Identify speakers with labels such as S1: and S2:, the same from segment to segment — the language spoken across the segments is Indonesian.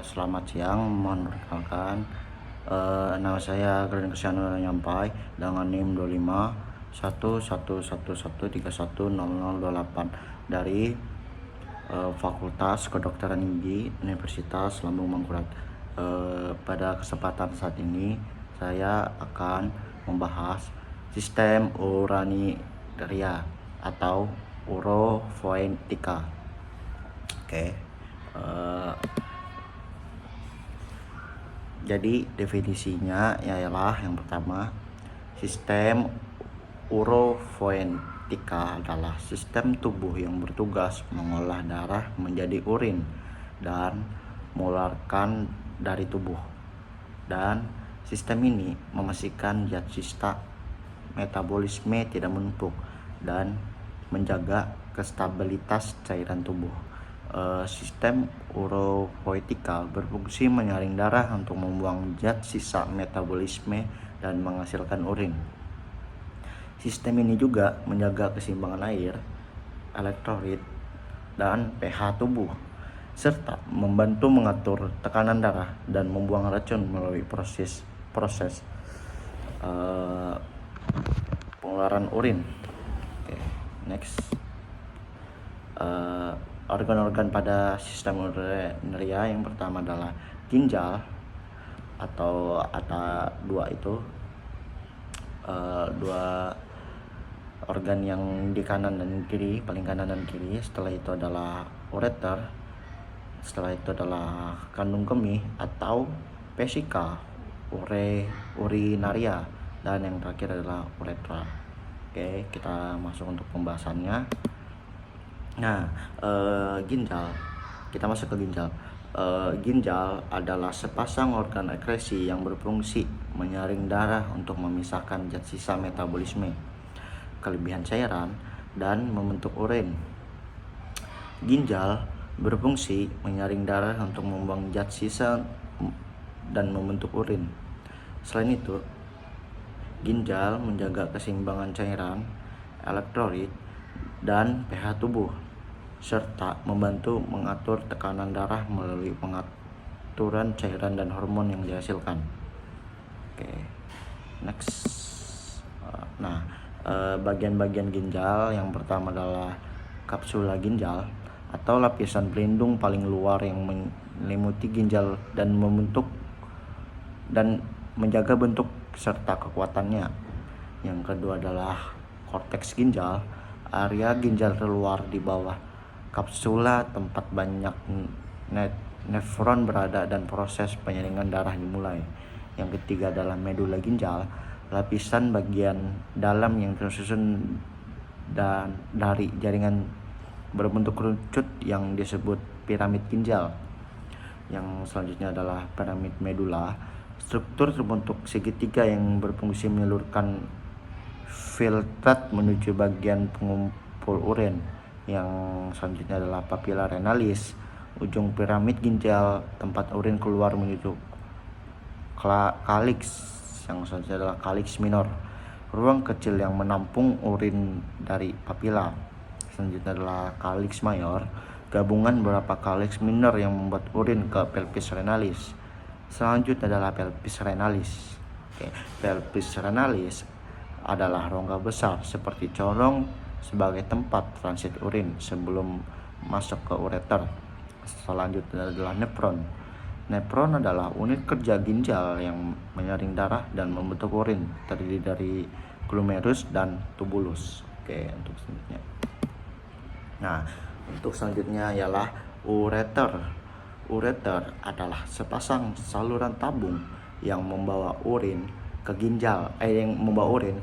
S1: Selamat siang, mohon perkenalkan. Nama saya Glenn Kristiano Nyampai dengan NIM 25111131300028 dari Fakultas Kedokteran Gigi Universitas Lambung Mangkurat. Pada kesempatan saat ini saya akan membahas sistem uraniria atau urofoetika. Oke. Jadi definisinya ialah yang pertama, sistem urofoetika adalah sistem tubuh yang bertugas mengolah darah menjadi urin dan mengeluarkan dari tubuh. Dan sistem ini memastikan zat sisa metabolisme tidak menumpuk dan menjaga kestabilitas cairan tubuh. Sistem uropoetika berfungsi menyaring darah untuk membuang zat sisa metabolisme dan menghasilkan urin. Sistem ini juga menjaga keseimbangan air, elektrolit, dan pH tubuh, serta membantu mengatur tekanan darah dan membuang racun melalui proses pengeluaran urin. Oke, next. Organ-organ pada sistem urinaria yang pertama adalah ginjal, atau ada dua organ yang di kanan dan kiri, paling kanan dan kiri. Setelah itu adalah ureter, setelah itu adalah kandung kemih atau vesika urinaria, dan yang terakhir adalah uretra. Oke, kita masuk untuk pembahasannya. Nah, ginjal. Kita masuk ke ginjal. Ginjal adalah sepasang organ ekskresi yang berfungsi menyaring darah untuk memisahkan zat sisa metabolisme, kelebihan cairan, dan membentuk urin. Ginjal berfungsi menyaring darah untuk membuang zat sisa dan membentuk urin. Selain itu, ginjal menjaga keseimbangan cairan, elektrolit, dan pH tubuh, serta membantu mengatur tekanan darah melalui pengaturan cairan dan hormon yang dihasilkan. Oke, next. Nah, bagian-bagian ginjal yang pertama adalah kapsula ginjal atau lapisan pelindung paling luar yang menyelimuti ginjal dan membentuk dan menjaga bentuk serta kekuatannya. Yang kedua adalah korteks ginjal, area ginjal terluar di bawah kapsula tempat banyak nefron berada dan proses penyaringan darah dimulai. Yang ketiga adalah medula ginjal, lapisan bagian dalam yang tersusun dan dari jaringan berbentuk kerucut yang disebut piramid ginjal. Yang selanjutnya adalah piramid medula, struktur terbentuk segitiga yang berfungsi menyalurkan filtrat menuju bagian pengumpul urin. Yang selanjutnya adalah papilla renalis, ujung piramid ginjal tempat urin keluar menuju calyx. Yang selanjutnya adalah calyx minor, ruang kecil yang menampung urin dari papilla. Selanjutnya adalah calyx mayor, gabungan beberapa calyx minor yang membuat urin ke pelvis renalis. Selanjutnya adalah pelvis renalis. Pelvis renalis adalah rongga besar seperti corong sebagai tempat transit urin sebelum masuk ke ureter. Selanjutnya adalah nefron. Nefron adalah unit kerja ginjal yang menyaring darah dan membentuk urin, terdiri dari glomerulus dan tubulus. Oke, untuk selanjutnya. Nah, untuk selanjutnya ialah ureter. Ureter adalah sepasang saluran tabung yang membawa urin ke ginjal, yang membawa urin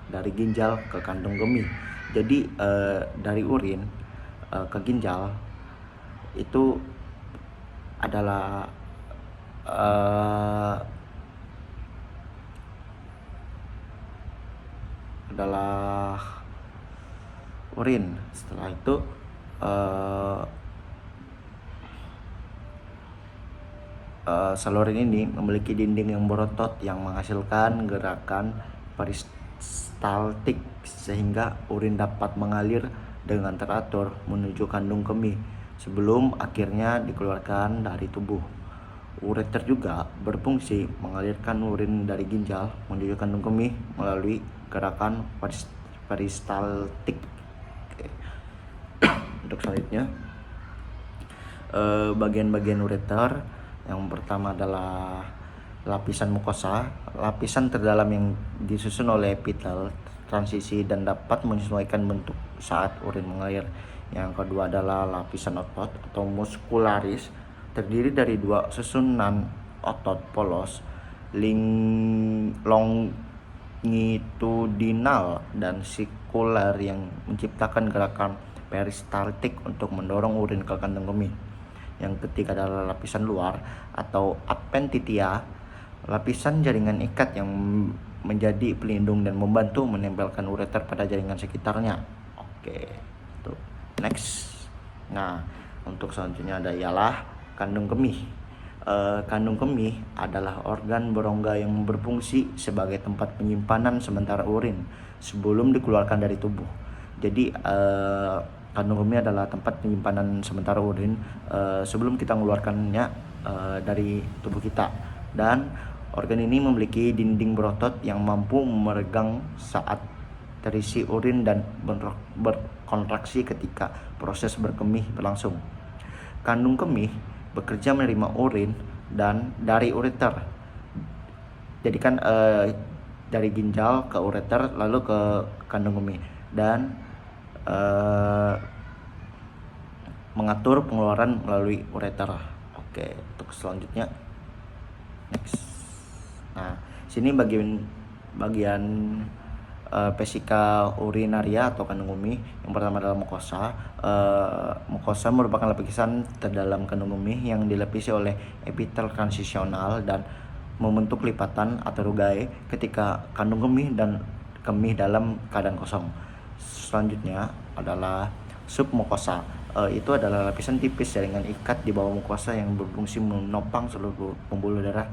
S1: dari ginjal ke kandung kemih. Jadi dari urin ke ginjal itu adalah urin. Setelah itu saluran ini memiliki dinding yang berotot yang menghasilkan gerakan peristaltik sehingga urin dapat mengalir dengan teratur menuju kandung kemih sebelum akhirnya dikeluarkan dari tubuh. Ureter juga berfungsi mengalirkan urin dari ginjal menuju kandung kemih melalui gerakan peristaltik. Oke. Untuk selanjutnya, bagian-bagian ureter yang pertama adalah lapisan mukosa, lapisan terdalam yang disusun oleh epitel transisi dan dapat menyesuaikan bentuk saat urin mengalir. Yang kedua adalah lapisan otot atau muskularis, terdiri dari dua susunan otot polos longitudinal dan sikular yang menciptakan gerakan peristaltik untuk mendorong urin ke kandung kemih. Yang ketiga adalah lapisan luar atau adventitia, lapisan jaringan ikat yang menjadi pelindung dan membantu menempelkan ureter pada jaringan sekitarnya. Oke, tuh. Next. Nah, untuk selanjutnya ada ialah kandung kemih. Kandung kemih adalah organ berongga yang berfungsi sebagai tempat penyimpanan sementara urin sebelum dikeluarkan dari tubuh. Jadi kandung kemih adalah tempat penyimpanan sementara urin sebelum kita mengeluarkannya dari tubuh kita. Dan organ ini memiliki dinding berotot yang mampu meregang saat terisi urin dan berkontraksi ketika proses berkemih berlangsung. Kandung kemih bekerja menerima urin dan dari ureter. Jadi kan dari ginjal ke ureter lalu ke kandung kemih dan mengatur pengeluaran melalui ureter. Oke, untuk selanjutnya next. Nah, sini bagian vesika urinaria atau kandung kemih. Yang pertama adalah mukosa. Mukosa merupakan lapisan terdalam kandung kemih yang dilapisi oleh epitel transisional dan membentuk lipatan atau rugae ketika kandung kemih dan kemih dalam keadaan kosong. Selanjutnya adalah submukosa. Itu adalah lapisan tipis jaringan ikat di bawah mukosa yang berfungsi menopang seluruh pembuluh darah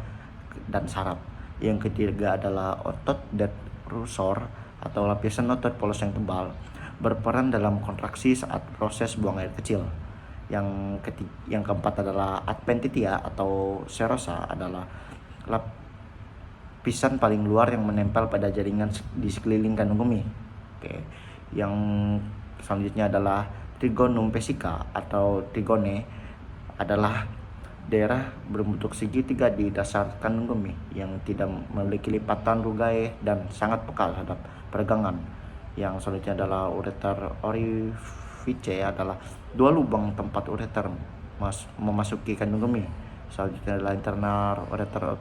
S1: dan saraf. Yang ketiga adalah otot detrusor atau lapisan otot polos yang tebal, berperan dalam kontraksi saat proses buang air kecil. Yang keempat adalah adventitia atau serosa, adalah lapisan paling luar yang menempel pada jaringan di sekeliling kandung kemih. Oke. Yang selanjutnya adalah trigonum vesica atau trigone, adalah daerah berbentuk segitiga di dasar kandung kemih yang tidak memiliki lipatan rugae dan sangat peka terhadap peregangan. Yang selanjutnya adalah ureter orifice, adalah dua lubang tempat ureter memasuki kandung kemih. Selanjutnya adalah internal ureter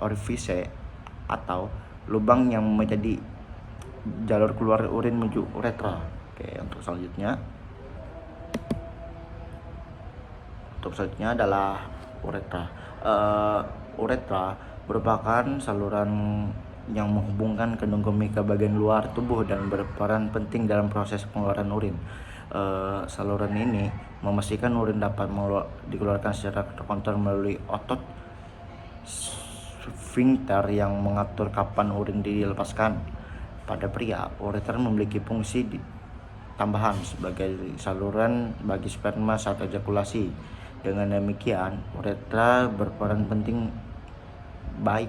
S1: orifice atau lubang yang menjadi jalur keluar urin menuju uretra. Oke, untuk selanjutnya adalah uretra. Uretra merupakan saluran yang menghubungkan kandung kemih ke bagian luar tubuh dan berperan penting dalam proses pengeluaran urin. Saluran ini memastikan urin dapat dikeluarkan secara terkontrol melalui otot sphincter yang mengatur kapan urin dilepaskan. Pada pria, ureter memiliki fungsi tambahan sebagai saluran bagi sperma saat ejakulasi. Dengan demikian, uretra berperan penting baik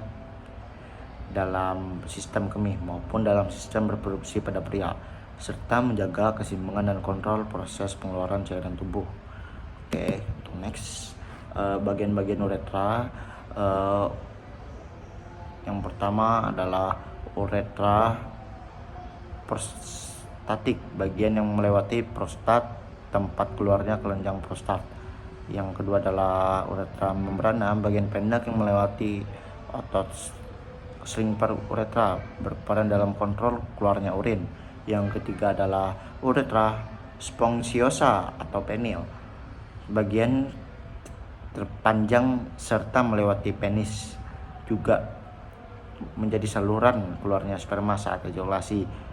S1: dalam sistem kemih maupun dalam sistem reproduksi pada pria, serta menjaga keseimbangan dan kontrol proses pengeluaran cairan tubuh. Oke, untuk next, bagian-bagian uretra. Yang pertama adalah uretra prostatik, bagian yang melewati prostat, tempat keluarnya kelenjar prostat. Yang kedua adalah uretra membrana, bagian pendek yang melewati otot sphincter uretra, berperan dalam kontrol keluarnya urin. Yang ketiga adalah uretra spongiosa atau penil, bagian terpanjang serta melewati penis, juga menjadi saluran keluarnya sperma saat ejakulasi.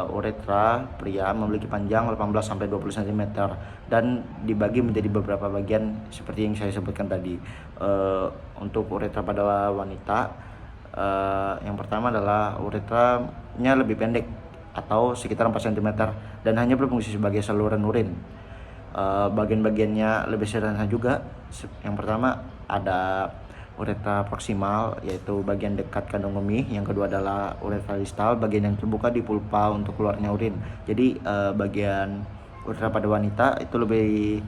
S1: Uretra pria memiliki panjang 18-20 cm dan dibagi menjadi beberapa bagian seperti yang saya sebutkan tadi. Untuk uretra pada wanita, yang pertama adalah uretranya lebih pendek atau sekitar 4 cm dan hanya berfungsi sebagai saluran urin. Bagian-bagiannya lebih sederhana juga. Yang pertama ada uretra proksimal, yaitu bagian dekat kandung kemih. Yang kedua adalah uretra distal, bagian yang terbuka di pulpa untuk keluarnya urin. Jadi bagian uretra pada wanita itu lebih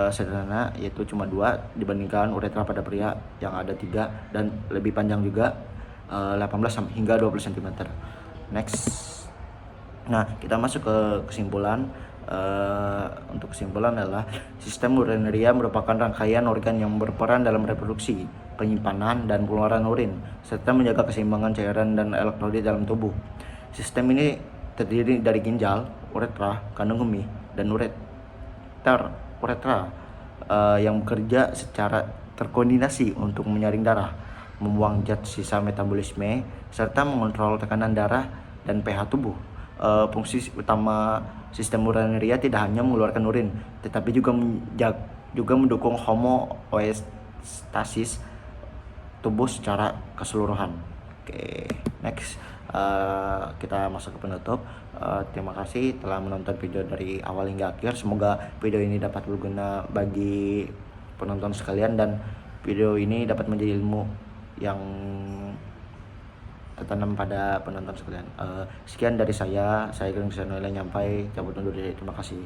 S1: sederhana, yaitu cuma 2 dibandingkan uretra pada pria yang ada 3 dan lebih panjang juga, 18 hingga 20 cm. Next. Nah, kita masuk ke kesimpulan. Untuk kesimpulan adalah sistem urinaria merupakan rangkaian organ yang berperan dalam reproduksi, penyimpanan, dan pengeluaran urin, serta menjaga keseimbangan cairan dan elektrolit dalam tubuh. Sistem ini terdiri dari ginjal, uretra, kandung kemih, dan uretra yang bekerja secara terkoordinasi untuk menyaring darah, membuang zat sisa metabolisme, serta mengontrol tekanan darah dan pH tubuh. Fungsi utama sistem urinaria tidak hanya mengeluarkan urin, tetapi juga mendukung homeostasis tubuh secara keseluruhan. Oke, next. Kita masuk ke penutup. Terima kasih telah menonton video dari awal hingga akhir. Semoga video ini dapat berguna bagi penonton sekalian dan video ini dapat menjadi ilmu yang tertanam pada penonton sekalian. Sekian dari saya Gering Sanuela nyampai cabut undur diri. Terima kasih.